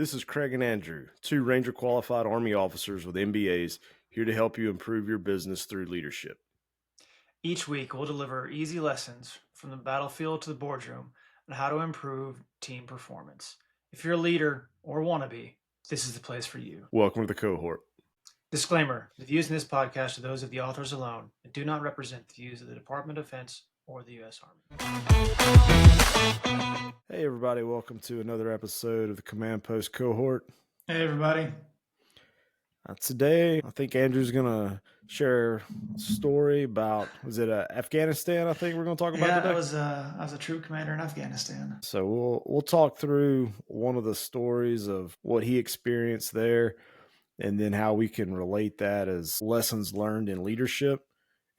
This is Craig and Andrew, two Ranger qualified Army officers with MBAs, here to help you improve your business through leadership. Each week, we'll deliver easy lessons from the battlefield to the boardroom on how to improve team performance. If you're a leader or want to be, this is the place for you. Welcome to the cohort. Disclaimer: the views in this podcast are those of the authors alone and do not represent the views of the Department of Defense or the U.S. Army. Hey, everybody, welcome to another episode of the Command Post cohort. Hey, everybody. Today, I think Andrew's going to share a story about, was it Afghanistan, I think we're going to talk about today? I was a troop commander in Afghanistan. So we'll talk through one of the stories of what he experienced there, and then how we can relate that as lessons learned in leadership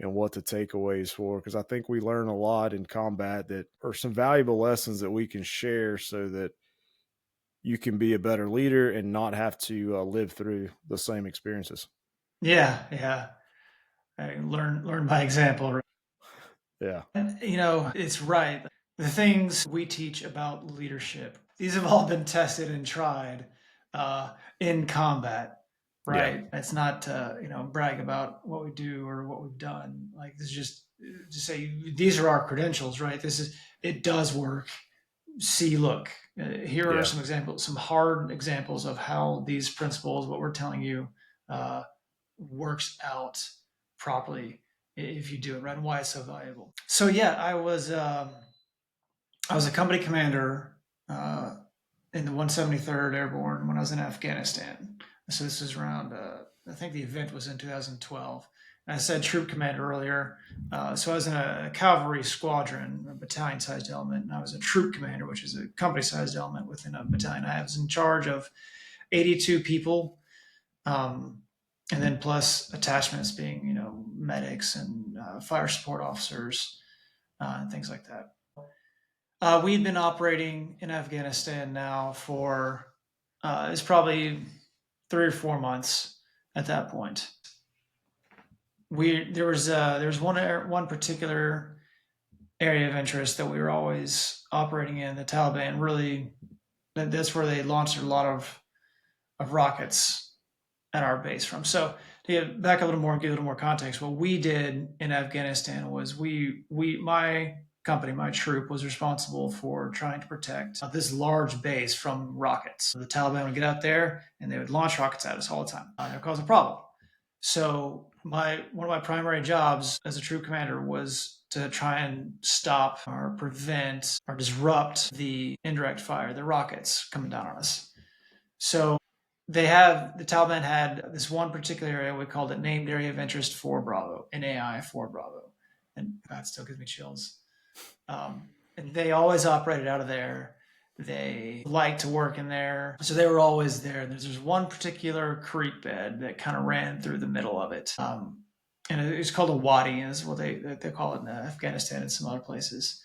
and what the takeaways for, because I think we learn a lot in combat that are some valuable lessons that we can share so that you can be a better leader and not have to live through the same experiences. Yeah. I learn by example. Yeah. And, it's right. The things we teach about leadership, these have all been tested and tried in combat, right? Yeah. It's not to, brag about what we do or what we've done. Like, this is just to say, these are our credentials, right? It does work. See, look, here are some examples, some hard examples of how these principles, what we're telling you, works out properly if you do it right, and why it's so valuable. So yeah, I was a company commander in the 173rd Airborne when I was in Afghanistan. So this is around, I think the event was in 2012. And I said troop commander earlier. So I was in a cavalry squadron, a battalion-sized element, and I was a troop commander, which is a company-sized element within a battalion. I was in charge of 82 people, and then plus attachments being, medics and fire support officers and things like that. We'd been operating in Afghanistan now for it's probably 3 or 4 months at that point. There was one particular area of interest that we were always operating in. The Taliban really, that's where they launched a lot of rockets at our base from. So to back a little more and give a little more context, what we did in Afghanistan was my company, my troop, was responsible for trying to protect this large base from rockets. The Taliban would get out there and they would launch rockets at us all the time. It would cause a problem. So one of my primary jobs as a troop commander was to try and stop or prevent or disrupt the indirect fire, the rockets coming down on us. So the Taliban had this one particular area, we called it Named Area of Interest 4 Bravo, NAI 4 Bravo. And that still gives me chills. And they always operated out of there. They liked to work in there. So they were always there. There's one particular creek bed that kind of ran through the middle of it. And it's called a wadi, and is what they call it in Afghanistan and some other places.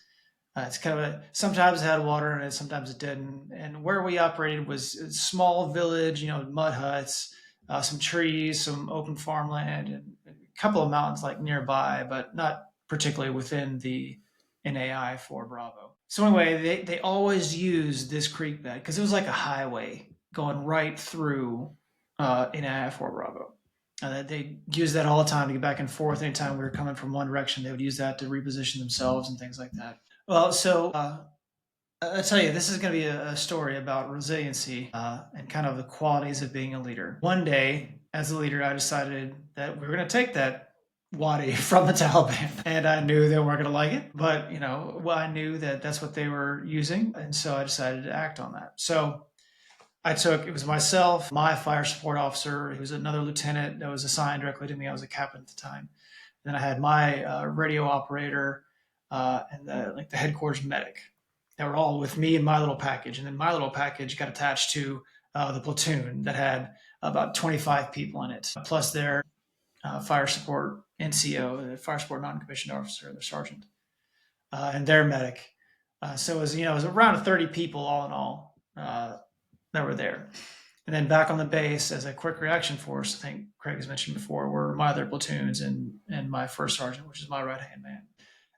It's kind of sometimes it had water in it, sometimes it didn't. And where we operated was a small village, mud huts, some trees, some open farmland, and a couple of mountains like nearby, but not particularly within the NAI 4 Bravo. So anyway, they always used this creek bed because it was like a highway going right through NAI 4 Bravo. They used that all the time to get back and forth. Anytime we were coming from one direction, they would use that to reposition themselves and things like that. Well, so I'll tell you, this is going to be a story about resiliency and kind of the qualities of being a leader. One day, as a leader, I decided that we were going to take that wadi from the Taliban, and I knew they weren't going to like it, but I knew that that's what they were using, and so I decided to act on that. So it was myself, my fire support officer, who was another lieutenant that was assigned directly to me. I was a captain at the time. Then I had my radio operator and the headquarters medic. They were all with me in my little package. And then my little package got attached to the platoon that had about 25 people in it, plus their fire support NCO, the fire support non-commissioned officer, their sergeant, and their medic. So it was around 30 people all in all that were there. And then back on the base as a quick reaction force, I think Craig has mentioned before, were my other platoons and my first sergeant, which is my right-hand man.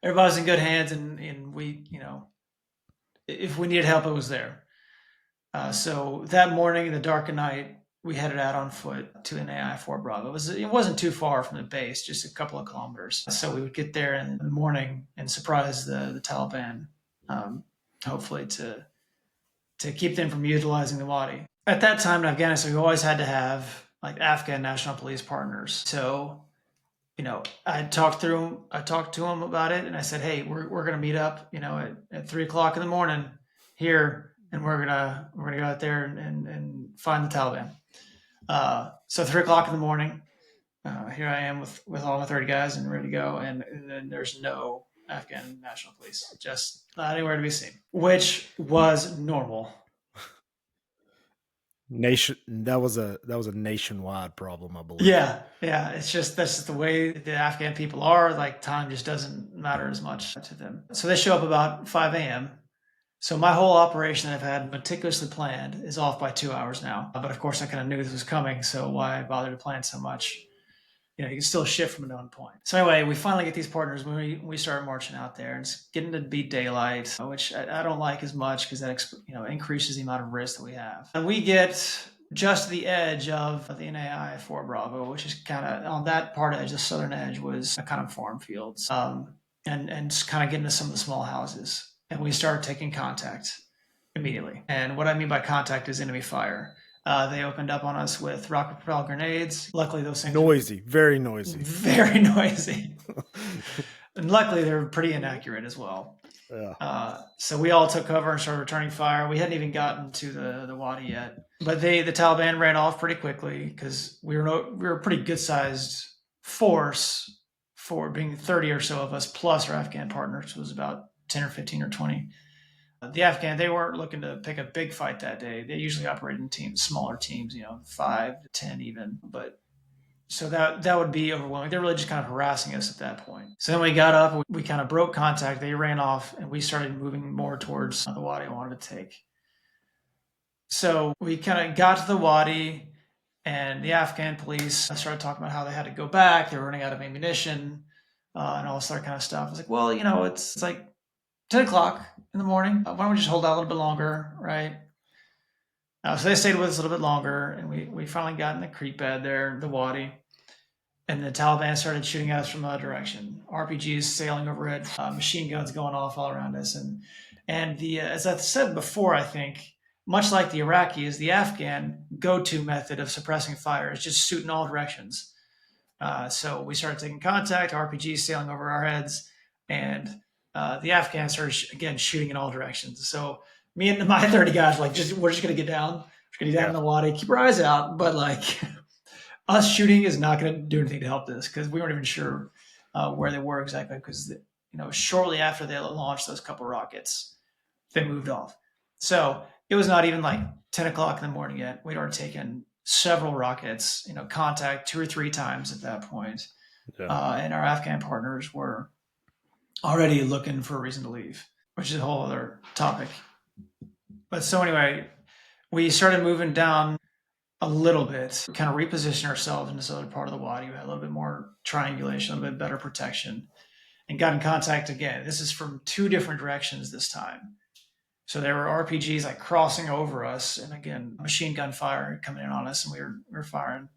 Everybody's in good hands, and we, if we needed help, it was there. So that morning, in the dark of night, we headed out on foot to NAI Fort Bravo. It wasn't too far from the base, just a couple of kilometers. So we would get there in the morning and surprise the Taliban, um, hopefully to keep them from utilizing the Wadi. At that time in Afghanistan, we always had to have like Afghan National Police partners. So I talked to him about it, and I said, "Hey, we're gonna meet up, at 3 o'clock in the morning here, and we're gonna go out there and find the Taliban." So 3 o'clock in the morning, here I am with all my 30 guys and ready to go, and then there's no Afghan National Police, just not anywhere to be seen, which was normal. That was a nationwide problem, I believe. Yeah. It's just that's just the way the Afghan people are. Like time just doesn't matter as much to them. So they show up about 5 a.m. So my whole operation that I've had meticulously planned is off by 2 hours now. But of course, I kind of knew this was coming, so why bother to plan so much? You can still shift from a known point. So anyway, we finally get these partners when we start marching out there, and it's getting to be daylight, which I don't like as much because that increases the amount of risk that we have. And we get just the edge of the NAI Fort Bravo, which is kind of on that part edge, the southern edge was a kind of farm fields, and just kind of getting to some of the small houses, and we start taking contact immediately. And what I mean by contact is enemy fire. They opened up on us with rocket propelled grenades. Luckily, those things were Noisy, very noisy. very noisy. And luckily, they were pretty inaccurate as well. Yeah. So we all took cover and started returning fire. We hadn't even gotten to the Wadi yet, but the Taliban ran off pretty quickly because we were a pretty good sized force for being 30 or so of us plus our Afghan partners, which was about 10 or 15 or 20. The Afghan, they weren't looking to pick a big fight that day. They usually operate in teams, smaller teams, 5 to 10 even. But so that would be overwhelming. They're really just kind of harassing us at that point. So then we got up, we kind of broke contact. They ran off, and we started moving more towards the Wadi I wanted to take. So we kind of got to the Wadi, and the Afghan police started talking about how they had to go back. They were running out of ammunition, and all this other kind of stuff. I was like, well, it's like 10 o'clock in the morning. Why don't we just hold out a little bit longer, right? So they stayed with us a little bit longer, and we finally got in the creek bed there, the Wadi, and the Taliban started shooting at us from another direction. RPGs sailing overhead, machine guns going off all around us, and as I said before, I think much like the Iraqis, the Afghan go-to method of suppressing fire is just shoot in all directions. So we started taking contact, RPGs sailing over our heads, and the Afghans started again shooting in all directions. So me and my 30 guys were like, we're just gonna get down. We're gonna get down in the Wadi, keep our eyes out, but like us shooting is not going to do anything to help this because we weren't even sure where they were exactly. Because shortly after they launched those couple rockets, they moved off. So it was not even like 10 o'clock in the morning yet. We'd already taken several rockets, contact 2 or 3 times at that point. Yeah. And our Afghan partners were already looking for a reason to leave, which is a whole other topic. But so anyway, we started moving down a little bit, kind of reposition ourselves in this other part of the Wadi. We had a little bit more triangulation, a little bit better protection, and got in contact again. This is from 2 different directions this time. So there were RPGs like crossing over us, and again, machine gun fire coming in on us, and we were firing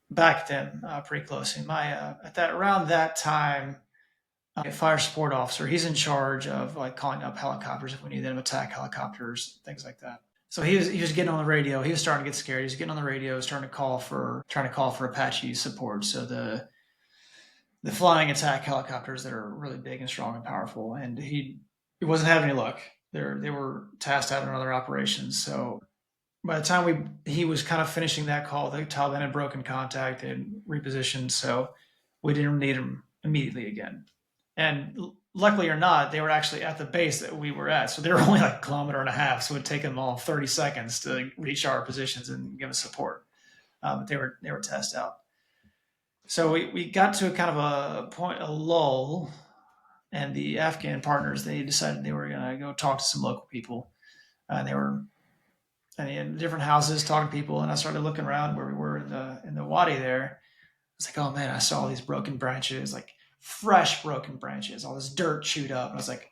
back at them pretty closely. Around that time, a fire support officer, he's in charge of like calling up helicopters if we need them, attack helicopters, things like that. So he was getting on the radio. He was starting to get scared. He was getting on the radio, starting to call for Apache support. So the flying attack helicopters that are really big and strong and powerful. And he wasn't having any luck. They were tasked out in other operations. So by the time he was kind of finishing that call, the Taliban had broken contact, they had repositioned, so we didn't need him immediately again. And luckily or not, they were actually at the base that we were at. So they were only like a kilometer and a half. So it would take them all 30 seconds to reach our positions and give us support. But they were tested out. So we got to a kind of a lull, and the Afghan partners, they decided they were going to go talk to some local people. They were in different houses talking to people, and I started looking around where we were in the Wadi there. It's like, oh man, I saw all these broken branches, like fresh broken branches, all this dirt chewed up. And I was like,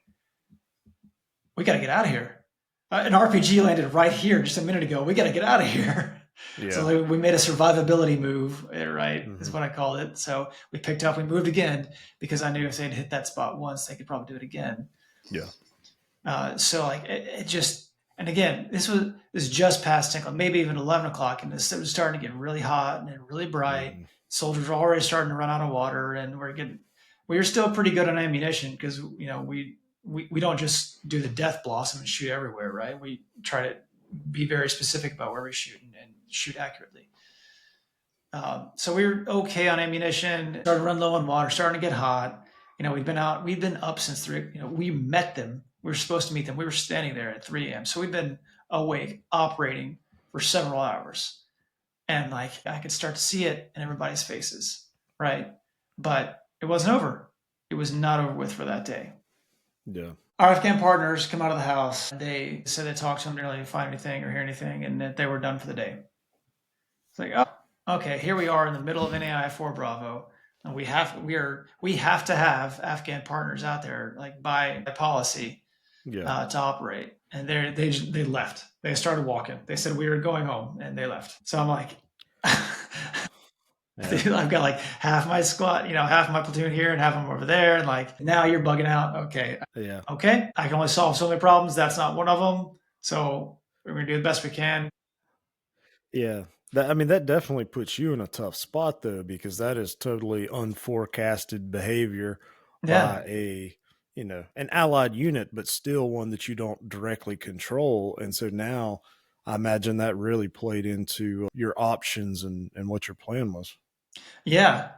we got to get out of here. an RPG landed right here just a minute ago. We got to get out of here. So Yeah. like, we made a survivability move, right? Is Hmm. what I called it. So we picked up, we moved again because I knew if they'd hit that spot once, they could probably do it again. Yeah. So like it just, and again, this was just past 10 o'clock, maybe even 11 o'clock, and it was starting to get really hot and really bright. Hmm. Soldiers were already starting to run out of water, and we were still pretty good on ammunition because we don't just do the death blossom and shoot everywhere, right? We try to be very specific about where we shoot and shoot accurately. So we were okay on ammunition. Started to run low on water. Starting to get hot. We'd been up since 3. We met them. We were supposed to meet them. We were standing there at 3 a.m. So we've been awake, operating for several hours, and like I could start to see it in everybody's faces, right? But it wasn't over. It was not over with for that day. Yeah. Our Afghan partners come out of the house. They said they talked to them, didn't really find anything or hear anything, and that they were done for the day. It's like, oh, okay, here we are in the middle of NAI 4 Bravo, and we have to have Afghan partners out there, like by policy, Yeah. to operate. And they left. They started walking. They said we were going home, and they left. So I'm like, Yeah. I've got like half my squad, half my platoon here and half of them over there, and like now you're bugging out. Okay, Yeah. okay, I can only solve so many problems. That's not one of them. So we're gonna do the best we can. Yeah. That definitely puts you in a tough spot though, because that is totally unforecasted behavior Yeah, by an allied unit, but still one that you don't directly control. And so now I imagine that really played into your options and what your plan was. yeah.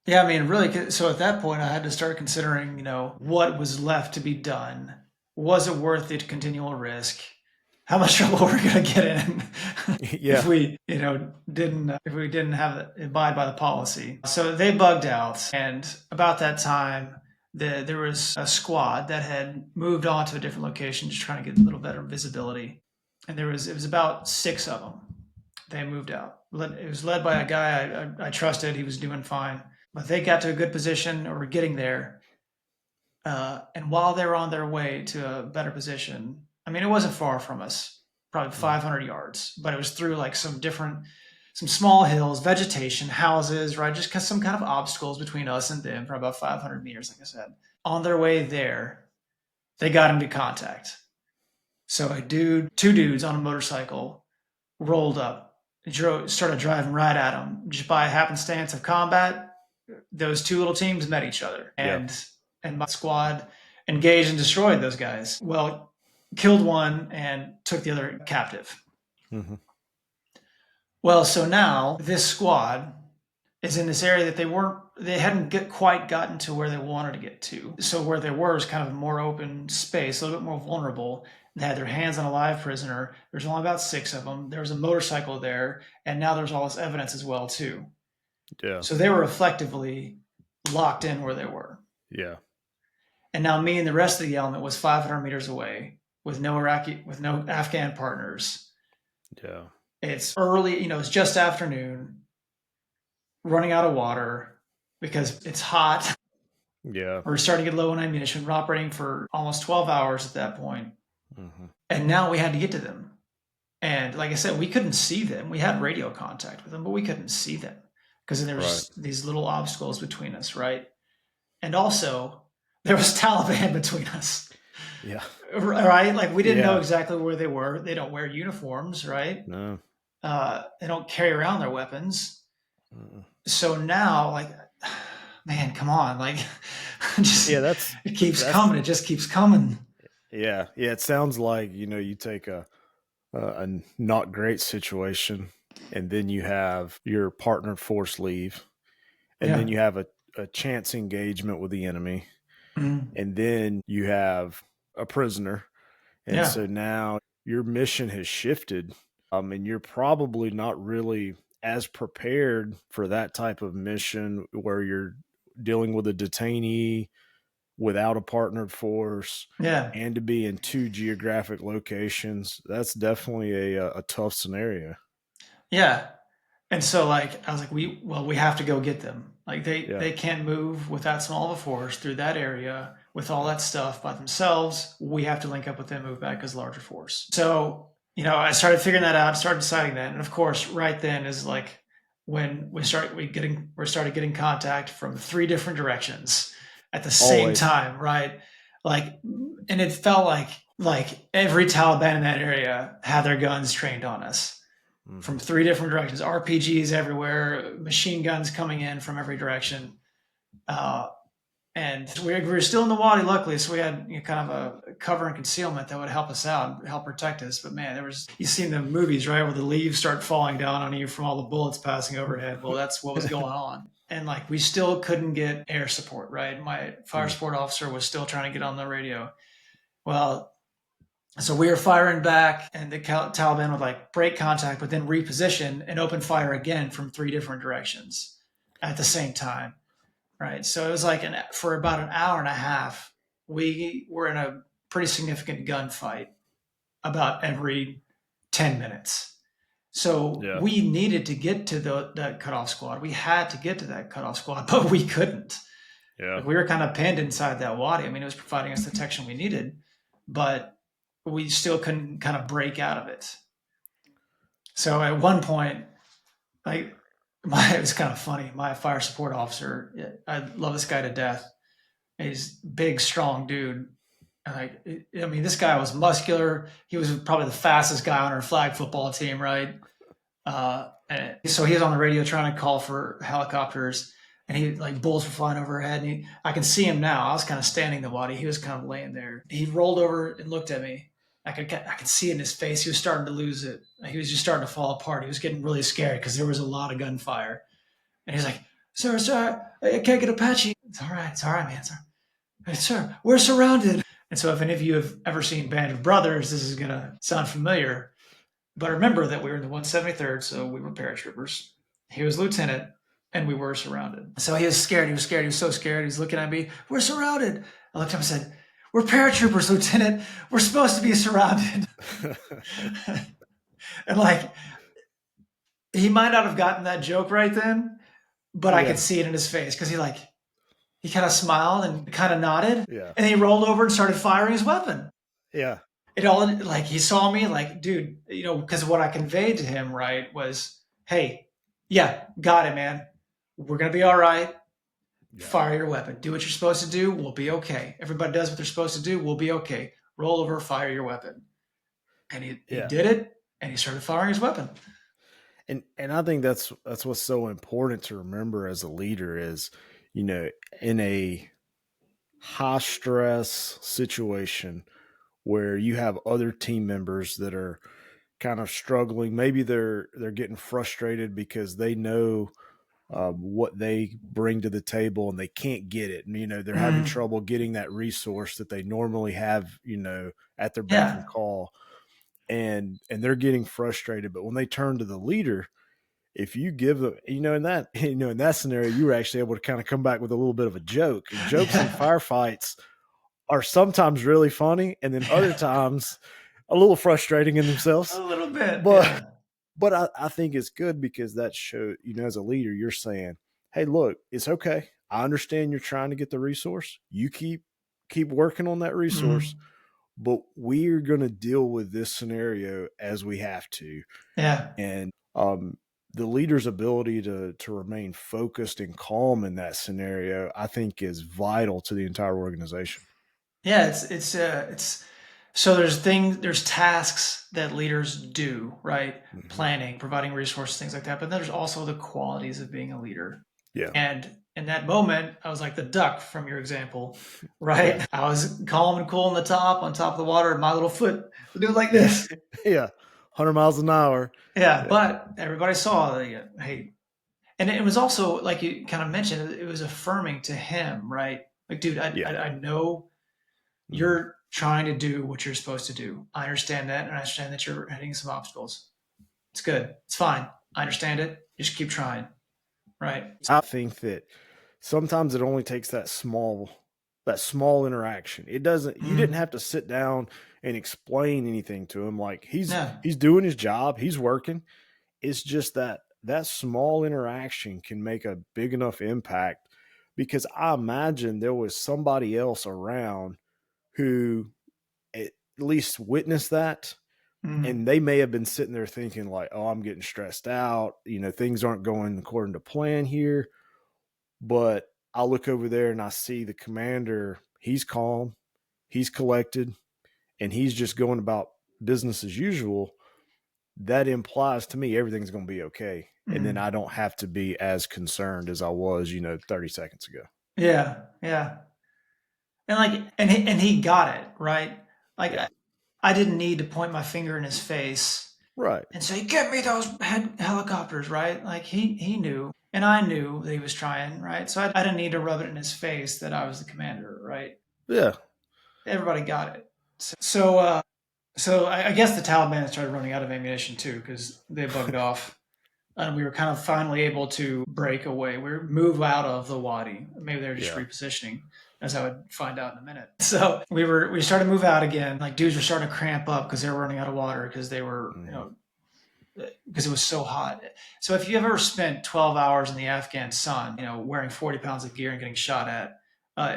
Yeah, I mean, really. So at that point, I had to start considering, what was left to be done. Was it worth the continual risk? How much trouble were we going to get in if Yeah. we didn't have abide by the policy? So they bugged out, and about that time, there was a squad that had moved on to a different location, just trying to get a little better visibility. And it was about 6 of them. They moved out. It was led by a guy I trusted. He was doing fine, but they got to a good position or were getting there. And while they were on their way to a better position, I mean, it wasn't far from us, probably Mhm. 500 yards, but it was through like some small hills, vegetation, houses, right? Just some kind of obstacles between us and them for about 500 meters, like I said. On their way there, they got into contact. So two dudes on a motorcycle rolled up, started driving right at them. Just by happenstance of combat, those two little teams met each other, Yeah. and my squad engaged and destroyed those guys. Well, killed one and took the other captive. Hmm. Well, so now this squad is in this area that they hadn't quite gotten to where they wanted to get to. So where they were was kind of a more open space, a little bit more vulnerable. They had their hands on a live prisoner. There's only about 6 of them. There was a motorcycle there, and now there's all this evidence as well too. Yeah. So they were effectively locked in where they were. Yeah. And now me and the rest of the element was 500 meters away with no Afghan partners. Yeah. It's early, it's just afternoon, running out of water because it's hot. Yeah. We're starting to get low on ammunition. We're operating for almost 12 hours at that point. Hmm. And now we had to get to them. And like I said, we couldn't see them. We had radio contact with them, but we couldn't see them because there Right. was these little obstacles between us, right? And also, there was Taliban between us, Yeah. right? Like we didn't know Yeah. exactly where they were. They don't wear uniforms, right? No. They don't carry around their weapons. Mm-mm. So now, like, man, come on, like, Yeah. just it keeps That's coming. It just keeps coming. Yeah. Yeah. It sounds like, you take a not great situation, and then you have your partner force leave, and then Yeah, you have a chance engagement with the enemy, mm, and then you have a prisoner. And yeah, so now your mission has shifted, and you're probably not really as prepared for that type of mission where you're dealing with a detainee without a partnered force yeah, and to be in two geographic locations. That's definitely a tough scenario. yeah. And so, like, I was like, we have to go get them. Like, Yeah. they can't move with that small of a force through that area. with all that stuff by themselves. We have to link up with them, move back as a larger force. So, I started figuring that out, started deciding that. And of course, right then is like when we started getting contact from 3 different directions at the same Always. time, right? Like, and it felt like every Taliban in that area had their guns trained on us from Hmm. 3 different directions, RPGs everywhere, machine guns coming in from every direction. Uh, and we were still in the wadi, luckily, so we had kind of a cover and concealment that would help us out, help protect us. But man, you've seen the movies, right, where the leaves start falling down on you from all the bullets passing overhead. Well, that's what was going on. And like we still couldn't get air support, right? My fire Mm. support officer was still trying to get on the radio. Well, so we were firing back, and the Taliban would like break contact, but then reposition and open fire again from 3 different directions at the same time, right? So it was like for about an hour and a half, we were in a pretty significant gunfight about every 10 minutes. So Yeah. we needed to get to that cutoff squad. We had to get to that cutoff squad, but we couldn't. Yeah. Like we were kind of pinned inside that wadi. I mean, it was providing us the protection we needed, but we still couldn't kind of break out of it. So at one point, like it was kind of funny. My fire support officer, I love this guy to death. He's a big, strong dude. And I mean, this guy was muscular. He was probably the fastest guy on our flag football team, right? And so he was on the radio trying to call for helicopters, and he like bullets were flying overhead. And I can see him now. I was kind of standing in the body. He was kind of laying there. He rolled over and looked at me. I could see it in his face. He was starting to lose it. He was just starting to fall apart. He was getting really scared because there was a lot of gunfire. And he's like, "Sir, I can't get Apache." It's all right, man. It's all right. Sir, we're surrounded. And so, if any of you have ever seen Band of Brothers, this is gonna sound familiar. But remember that we were in the 173rd, so we were paratroopers. He was lieutenant, and we were surrounded. So he was scared. He was scared. He was so scared. He was looking at me. We're surrounded. I looked up and said, "We're paratroopers, lieutenant. We're supposed to be surrounded." And like, he might not have gotten that joke right then, but I could Yeah. see it in his face because he kind of smiled and kind of nodded, Yeah. and he rolled over and started firing his weapon. Yeah. It all like he saw me like, dude, because what I conveyed to him, right, was, hey, yeah, got it, man. We're gonna be all right. Yeah. Fire your weapon. Do what you're supposed to do. We'll be okay. Everybody does what they're supposed to do. We'll be okay. Roll over, fire your weapon. And he Yeah. did it, and he started firing his weapon. And I think that's what's so important to remember as a leader is, you know, in a high stress situation where you have other team members that are kind of struggling, maybe they're getting frustrated because they know what they bring to the table and they can't get it, and they're having Mm, trouble getting that resource that they normally have, at their beck and yeah, call, and they're getting frustrated. But when they turn to the leader, if you give them, in that in that scenario, you were actually able to kind of come back with a little bit of a joke. And jokes in yeah, firefights are sometimes really funny, and then other yeah, times a little frustrating in a themselves. little bit, But yeah, I think it's good because that shows, as a leader, you're saying, "Hey, look, it's okay. I understand you're trying to get the resource. You keep working on that resource, mm, but we're going to deal with this scenario as we have to." yeah. And the leader's ability to remain focused and calm in that scenario, I think, is vital to the entire organization. Yeah, it's so there's tasks that leaders do, right? Hmm. Planning, providing resources, things like that. But then there's also the qualities of being a leader. Yeah, And in that moment, I was like the duck from your example, yeah, right? I was calm and cool on top of the water, and my little foot would do it like yeah, this. yeah. 100 miles an hour. Yeah, Yeah, but everybody saw that, hey, and it was also like you kind of mentioned, it was affirming to him, right? Like, dude, yeah. I know Mhm. you're trying to do what you're supposed to do. I understand that, and I understand that you're hitting some obstacles. It's good. It's fine. I understand it. Just keep trying. Right. I think that sometimes it only takes that small interaction. It doesn't You didn't Mm, have to sit down and explain anything to him. Like no. he's doing his job, he's working. It's just that small interaction can make a big enough impact because I imagine there was somebody else around who at least witnessed that, Mm, and they may have been sitting there thinking like, "Oh, I'm getting stressed out. Things aren't going according to plan here." But I look over there and I see the commander. He's calm, he's collected, and he's just going about business as usual. That implies to me everything's going to be okay. And then mm. I don't have to be as concerned as I was, 30 seconds ago. Yeah, yeah. And like, and he got it right. Like, Yeah. I didn't need to point my finger in his face Right. and say, "Get me those helicopters!" Right? Like he knew, and I knew that he was trying. Right? So I didn't need to rub it in his face that I was the commander. Right? Yeah. Everybody got it. So I guess the Taliban started running out of ammunition too because they bugged off. And we were kind of finally able to break away. Move out of the wadi. Maybe they were just Yeah. repositioning, as I would find out in a minute. So we started to move out again. Like dudes were starting to cramp up because they were running out of water because they were Hmm. because it was so hot. So if you ever spent 12 hours in the Afghan sun, wearing 40 pounds of gear and getting shot at,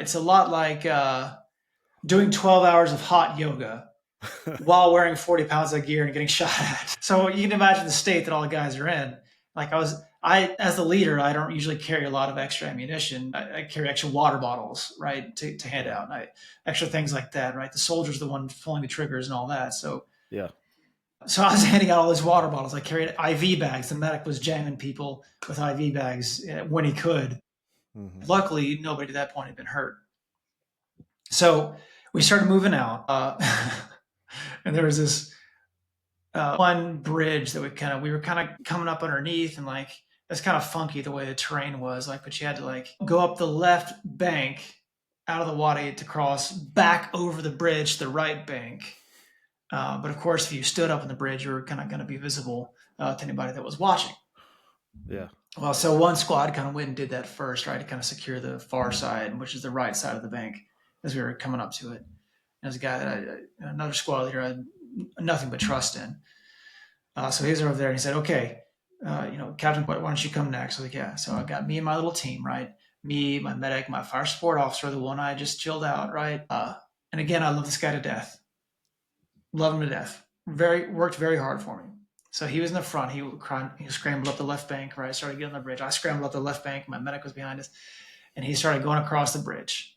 it's a lot like doing 12 hours of hot yoga while wearing 40 pounds of gear and getting shot at. So you can imagine the state that all the guys are in. Like as the leader, I don't usually carry a lot of extra ammunition. I carry extra water bottles, right, to hand Yeah. out, extra things like that, right. The soldier's the one pulling the triggers and all that. Yeah. So I was handing out all these water bottles. I carried IV bags. The medic was jamming people with IV bags when he could. Hmm. Luckily, nobody at that point had been hurt. So we started moving out, and there was this one bridge that we were kind of coming up underneath, and like it's kind of funky the way the terrain was. Like, but you had to like go up the left bank out of the wadi to cross back over the bridge to the right bank. But of course, if you stood up on the bridge, you were kind of going to be visible to anybody that was watching. Yeah. Well, so one squad kind of went and did that first, right, to kind of secure the far side, which is the right side of the bank, as we were coming up to it. There's a guy another squad leader, I had nothing but trust in. So he's over there and he said, "Okay, Captain, why don't you come next?" I was like, "Yeah." So I got me and my little team, right? Me, my medic, my fire support officer, the one I just chilled out, right? And again, I love this guy to death. Love him to death. Worked very hard for me. So he was in the front. He scrambled up the left bank, right? Started getting on the bridge. I scrambled up the left bank. My medic was behind us. And he started going across the bridge.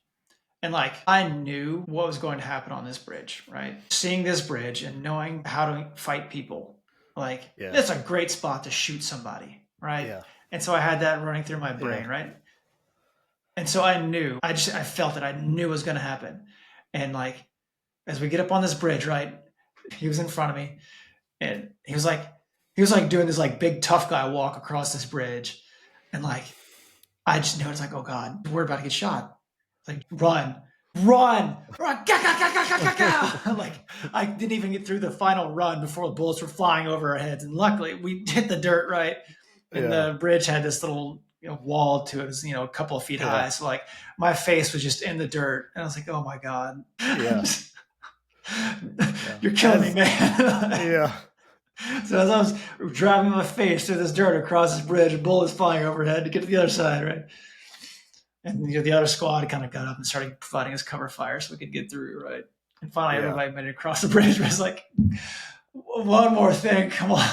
And like I knew what was going to happen on this bridge, right? Seeing this bridge and knowing how to fight people, like Yeah. it's a great spot to shoot somebody, right? Yeah. And so I had that running through my Yeah. brain, right? And so I knew, I felt it. I knew it was going to happen. And like as we get up on this bridge, right? He was in front of me, and he was like doing this like big tough guy walk across this bridge, and like I just noticed like, oh god, we're about to get shot. Like run, run, run, ga, ga, ga, ga, ga, ga, ga. Like I didn't even get through the final run before the bullets were flying over our heads, and luckily we hit the dirt right, and Yeah. the bridge had this little wall to it. It was a couple of feet Yeah. high, so like my face was just in the dirt, and I was like, oh my god. Yeah. Yeah. You're killing me, As man. yeah. So as I was driving my face through this dirt across this bridge, bullets flying overhead to get to the other side, right? And the other squad kind of got up and started providing us cover fire so we could get through, right? And finally, Yeah. everybody made it across the bridge. But it's like, one more thing, come on.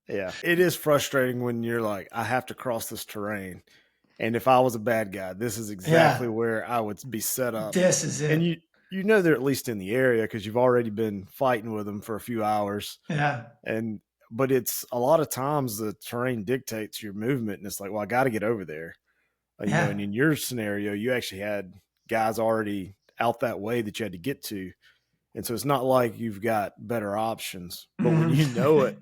Yeah. It is frustrating when you're like, I have to cross this terrain. And if I was a bad guy, this is exactly Yeah, where I would be set up. this is And it. they're at least in the area because you've already been fighting with them for a few hours. Yeah, And but it's a lot of times the terrain dictates your movement, and it's like, well, I got to get over there. And yeah, in your scenario, you actually had guys already out that way that you had to get to, and so it's not like you've got better options. But when you know Mhm. it,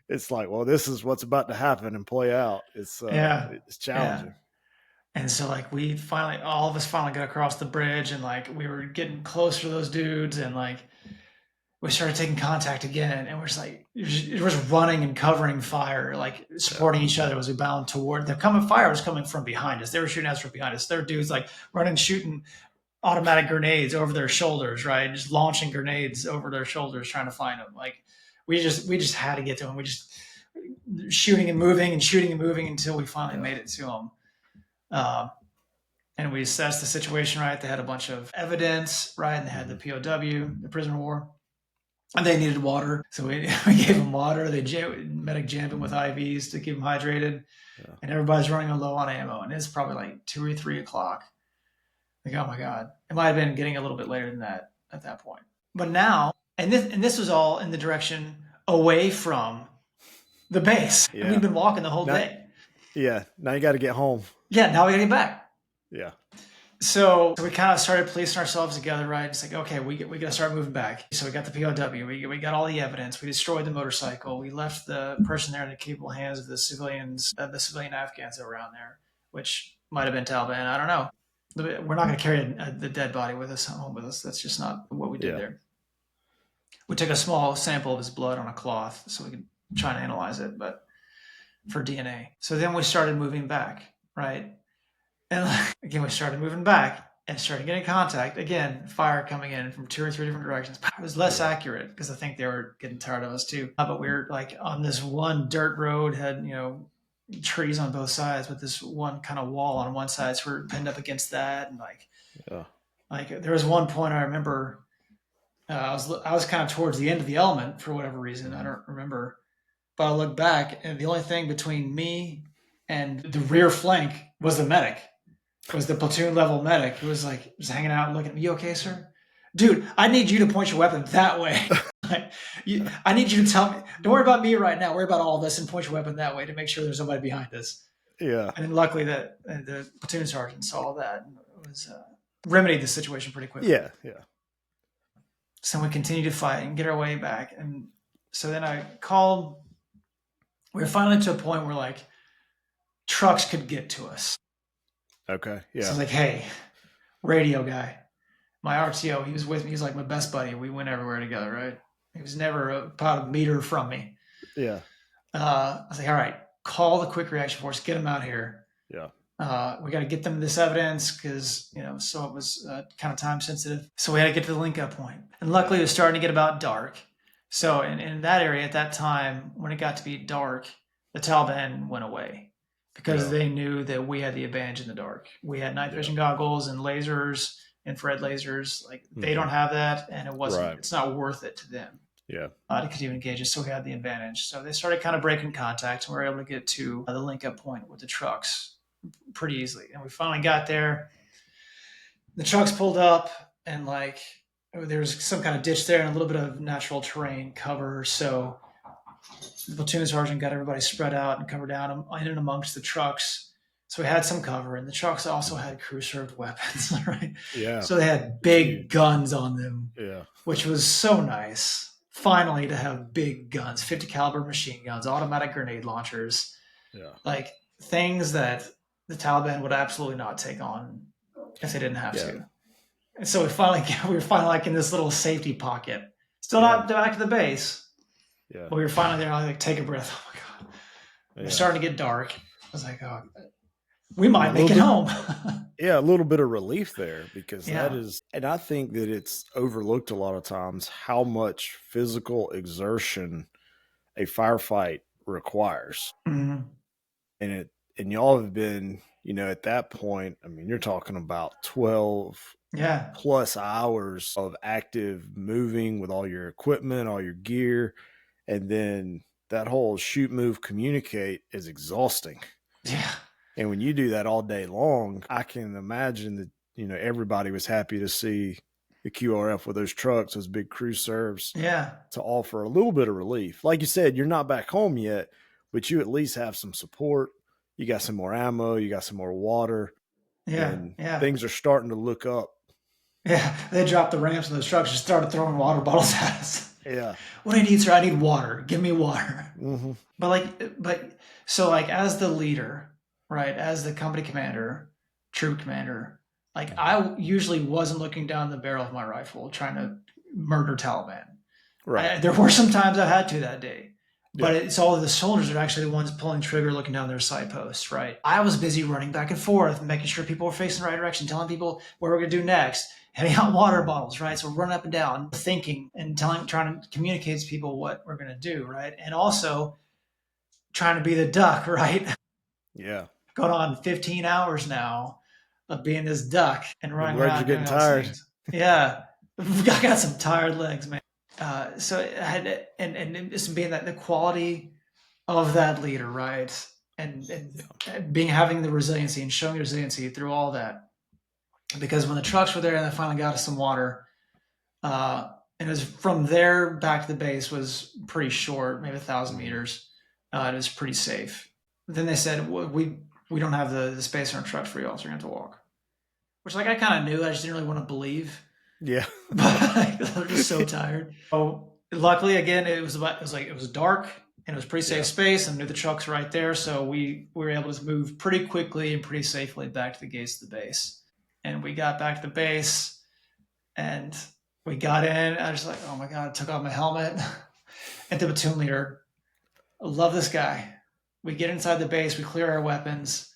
it's like, well, this is what's about to happen and play out. Yeah, It's yeah. challenging. And so like all of us finally got across the bridge, and like we were getting closer to those dudes, and like we started taking contact again, and we're just like it was running and covering fire, like Yeah. supporting each other as we bound toward. The coming fire was coming from behind us. They were shooting us from behind us. There were dudes like running, shooting automatic grenades over their shoulders, right? Just launching grenades over their shoulders, trying to find them. Like we just had to get to them. We just shooting and moving until we finally Yeah. made it to them. Uh, and we assessed the situation, right? They had a bunch of evidence, right? And they had the Hmm. POW, the prisoner of war, and they needed water. So we gave them water. Medic jammed them with IVs to keep them hydrated. Yeah. And everybody's running low on ammo. And it's probably like 2 or 3 o'clock. Like, oh my God. It might have been getting a little bit later than that at that point. But now, and this was all in the direction away from the base. And we've Yeah. been walking the whole Now, day. yeah. Now you got to get home. Yeah, now we gotta get back. Yeah. So we kind of started policing ourselves together, right? It's like, okay, we got to start moving back. So we got the POW, we got all the evidence, we destroyed the motorcycle, we left the person there in the capable hands of the civilians, the civilian Afghans that were around there, which might have been Taliban. I don't know. We're not going to carry the dead body with us home with us. That's just not what we did Yeah. there. We took a small sample of his blood on a cloth so we could try and analyze it, but for DNA. So then we started moving back, right? And again, we started moving back and started getting contact. Again, fire coming in from 2 or 3 different directions. It was less accurate because I think they were getting tired of us too. But we were like on this one dirt road, had, trees on both sides with this one kind of wall on one side. So we're pinned up against that. And Yeah. like there was one point I remember I was kind of towards the end of the element for whatever reason. I Hmm. don't remember. But I look back and the only thing between me and the rear flank was the medic. Was the platoon level medic who was like just hanging out and looking at me. You okay, sir? Dude, I need you to point your weapon that way. I need you to tell me. Don't worry about me right now. Worry about all this and point your weapon that way to make sure there's somebody behind us. Yeah. And then luckily that the platoon sergeant saw that and was remedied the situation pretty quickly. Yeah. Yeah. So we continued to fight and get our way back. And so then I called. We were finally to a point where like trucks could get to us. Okay. So I Yeah. was like, hey, radio guy, my RTO, he was with me. He's like my best buddy. We went everywhere together, right? He was never about a meter from me. Yeah. I was like, all right, call the quick reaction force, get them out here. Yeah. We got to get them this evidence because, so it was kind of time sensitive. So we had to get to the link up point. And luckily it was starting to get about dark. So in that area at that time, when it got to be dark, the Taliban went away because Yeah. they knew that we had the advantage in the dark. We had night Yeah. vision goggles and lasers, infrared lasers. Like they don't Hmm. have that, and Right. it's not worth it to them Yeah. to continue engaging. So we had the advantage. So they started kind of breaking contact, and we were able to get to the link up point with the trucks pretty easily. And we finally got there. The trucks pulled up, and like there was some kind of ditch there and a little bit of natural terrain cover. So the platoon sergeant got everybody spread out and covered down in and amongst the trucks. So we had some cover, and the trucks also had crew served weapons, right? Yeah. So they had big guns on them, Yeah. which was so nice. Finally, to have big guns, 50 caliber machine guns, automatic grenade launchers, Yeah. like things that the Taliban would absolutely not take on if they didn't have Yeah. to. And so we were finally like in this little safety pocket. Still Yeah. not back to the base, Yeah. but we were finally there. I like take a breath. Oh my God. Yeah. It's starting to get dark. I was like, oh, we might A make it little home. Yeah, a little bit of relief there because that Yeah. is, and I think that it's overlooked a lot of times how much physical exertion a firefight requires. Mhm. And y'all have been, at that point, I mean, you're talking about 12 Yeah. plus hours of active moving with all your equipment, all your gear, and then that whole shoot, move, communicate is exhausting. Yeah. And when you do that all day long, I can imagine that, everybody was happy to see the QRF with those trucks, those big crew serves, Yeah. to offer a little bit of relief. Like you said, you're not back home yet, but you at least have some support. You got some more ammo, you got some more water, Yeah. and Yeah. things are starting to look up. Yeah. They dropped the ramps and those trucks just started throwing water bottles at us. Yeah. What do you need, sir? I need water. Give me water. Mm-hmm. But so like as the leader, right, as the company commander, troop commander, like I usually wasn't looking down the barrel of my rifle trying to murder Taliban. Right. There were some times I had to that day, but Yeah. it's all of the soldiers that are actually the ones pulling trigger, looking down their sight posts, right? I was busy running back and forth, making sure people were facing the right direction, telling people what we're going to do next, handing out water bottles, right? So we're running up and down, thinking and trying to communicate to people what we're going to do, right? And also trying to be the duck, right? Yeah. Going on 15 hours now of being this duck and Them running legs are around getting doing all these tired. things. Yeah, I got some tired legs, man. So I had, and just being that the quality of that leader, right? And being having the resiliency and showing resiliency through all that. Because when the trucks were there and they finally got us some water, and it was from there back to the base was pretty short, maybe 1,000 meters. It was pretty safe. Then they said we don't have the space in our trucks for y'all, so you're gonna have to walk. Which like I kind of knew, I just didn't really want to believe. Yeah. But I'm just so tired. So luckily, again, it was dark and it was pretty safe Yeah. space, and knew the trucks were right there, so we were able to move pretty quickly and pretty safely back to the gates of the base. And we got back to the base, and we got in. I was like, oh my god! I took off my helmet. And the platoon leader, I love this guy. We get inside the base, we clear our weapons,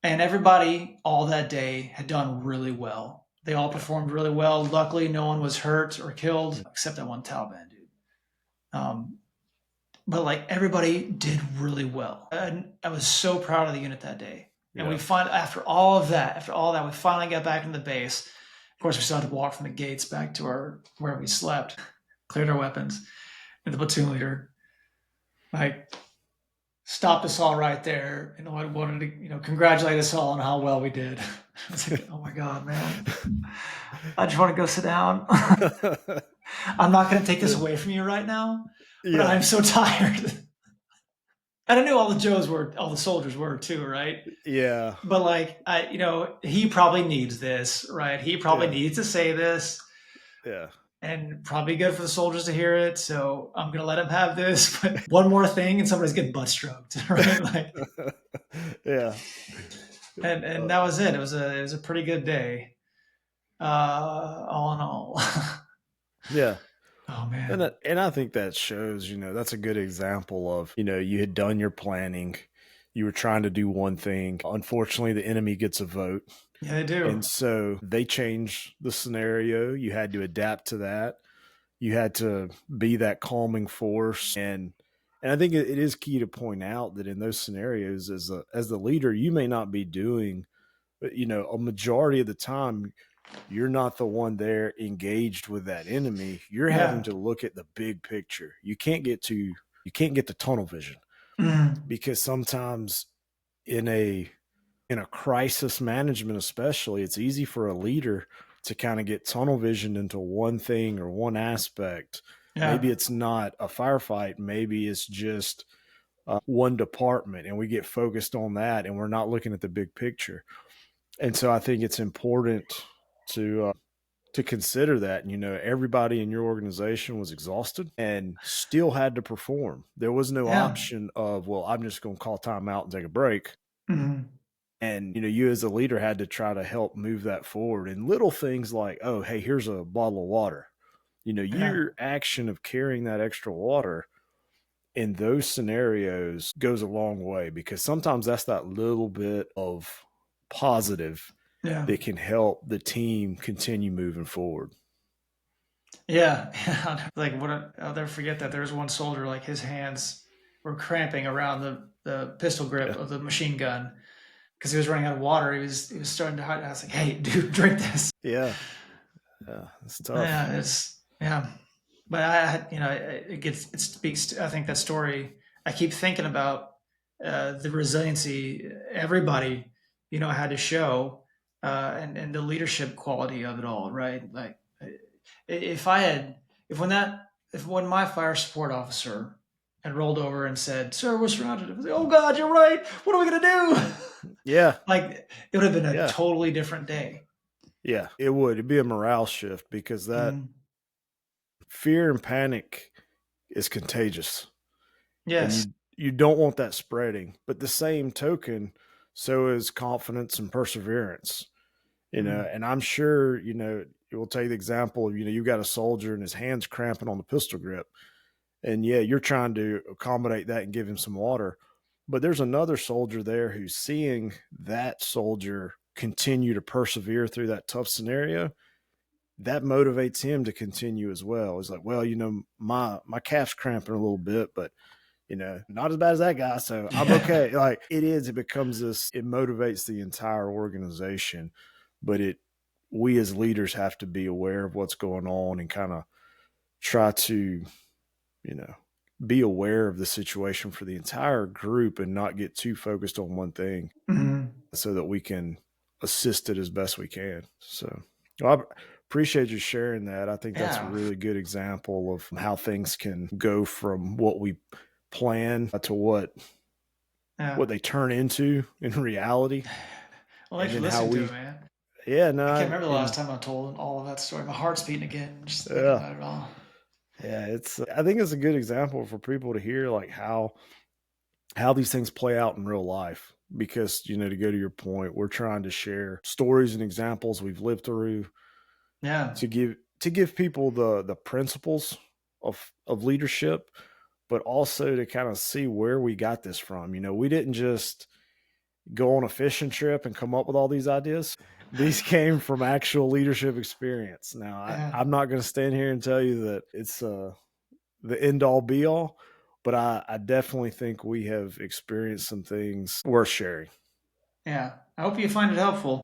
and everybody all that day had done really well. They all Yeah. performed really well. Luckily, no one was hurt or killed except that one Taliban dude. Um, but like everybody did really well. And I was so proud of the unit that day. And we Yeah. find after all that, we finally got back into the base. Of course, we still had to walk from the gates back to our where we slept, cleared our weapons, and the platoon leader like stopped us all right there and wanted to, congratulate us all on how well we did. I was like, oh my God, man. I just want to go sit down. I'm not going to take this away from you right now, but Yeah. I'm so tired. And I knew all the soldiers were too, right? Yeah. But like, he probably needs this, right? He probably Yeah. needs to say this, Yeah. and probably good for the soldiers to hear it. So I'm gonna let him have this. But one more thing, and somebody's getting butt stroked, right? Like, Yeah. and that was it. It was a pretty good day, all in all. Yeah. Oh man, And I think that shows, that's a good example of, you had done your planning, you were trying to do one thing. Unfortunately, the enemy gets a vote. yeah, they do. And so they changed the scenario. You had to adapt to that. You had to be that calming force. And I think it is key to point out that in those scenarios, as the leader, you may not be doing, a majority of the time, you're not the one there engaged with that enemy. You're having Yeah. to look at the big picture. You can't get the tunnel vision, Mhm. because sometimes in a crisis management especially, it's easy for a leader to kind of get tunnel vision into one thing or one aspect. Yeah. Maybe it's not a firefight, maybe it's just one department, and we get focused on that and we're not looking at the big picture. And so I think it's important to consider that. Everybody in your organization was exhausted and still had to perform. There was no Yeah. option of, well, I'm just going to call time out and take a break. Mhm. And you as a leader had to try to help move that forward. And little things like, oh, hey, here's a bottle of water. Yeah. Your action of carrying that extra water in those scenarios goes a long way, because sometimes that's that little bit of positive Yeah. that can help the team continue moving forward. Yeah. Like I'll never forget that there was one soldier, like his hands were cramping around the pistol grip Yeah. of the machine gun because he was running out of water. He was starting to. I was like, "Hey, dude, drink this." Yeah. Yeah. It's tough. Yeah, yeah. But it speaks to, I think that story. I keep thinking about the resiliency everybody had to show, and the leadership quality of it all, right? Like if I had if when my fire support officer had rolled over and said, "Sir, we're surrounded," I was like, "Oh God, you're right. What are we gonna do?" Yeah. Like it would have been a Yeah. totally different day. Yeah. It would. It'd be a morale shift, because that Mhm. fear and panic is contagious, and Yes. you don't want that spreading. But the same token, so is confidence and perseverance. Mhm. And I'm sure, we'll take the example of, you've got a soldier and his hands cramping on the pistol grip. And yeah, you're trying to accommodate that and give him some water. But there's another soldier there who's seeing that soldier continue to persevere through that tough scenario. That motivates him to continue as well. It's like, well, my calf's cramping a little bit, but not as bad as that guy, so I'm okay. Like it becomes this, it motivates the entire organization, but we as leaders have to be aware of what's going on and kind of try to, you know, be aware of the situation for the entire group and not get too focused on one thing so that we can assist it as best we can. So I appreciate you sharing that. I think that's a really good example of how things can go from what we plan to what they turn into in reality. Well, thanks for listening to it, man. No, I can't remember the last time I told all of that story. My heart's beating again just thinking about it all. Yeah, I think it's a good example for people to hear, like how these things play out in real life. Because, to go to your point, we're trying to share stories and examples we've lived through. Yeah. To give people the principles of leadership, but also to kind of see where we got this from. We didn't just go on a fishing trip and come up with all these ideas. These came from actual leadership experience. Now, I'm not going to stand here and tell you that it's the end all be all, but I definitely think we have experienced some things worth sharing. Yeah. I hope you find it helpful.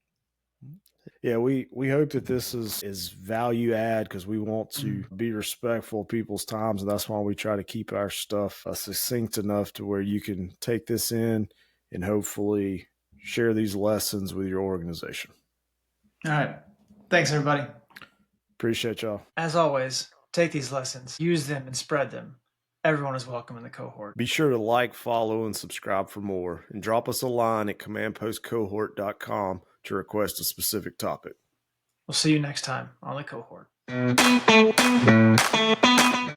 Yeah, we hope that this is value add, because we want to be respectful of people's times, and that's why we try to keep our stuff succinct enough to where you can take this in and hopefully share these lessons with your organization. All right. Thanks, everybody. Appreciate y'all. As always, take these lessons, use them, and spread them. Everyone is welcome in the cohort. Be sure to like, follow, and subscribe for more, and drop us a line at commandpostcohort.com to request a specific topic. We'll see you next time on the cohort.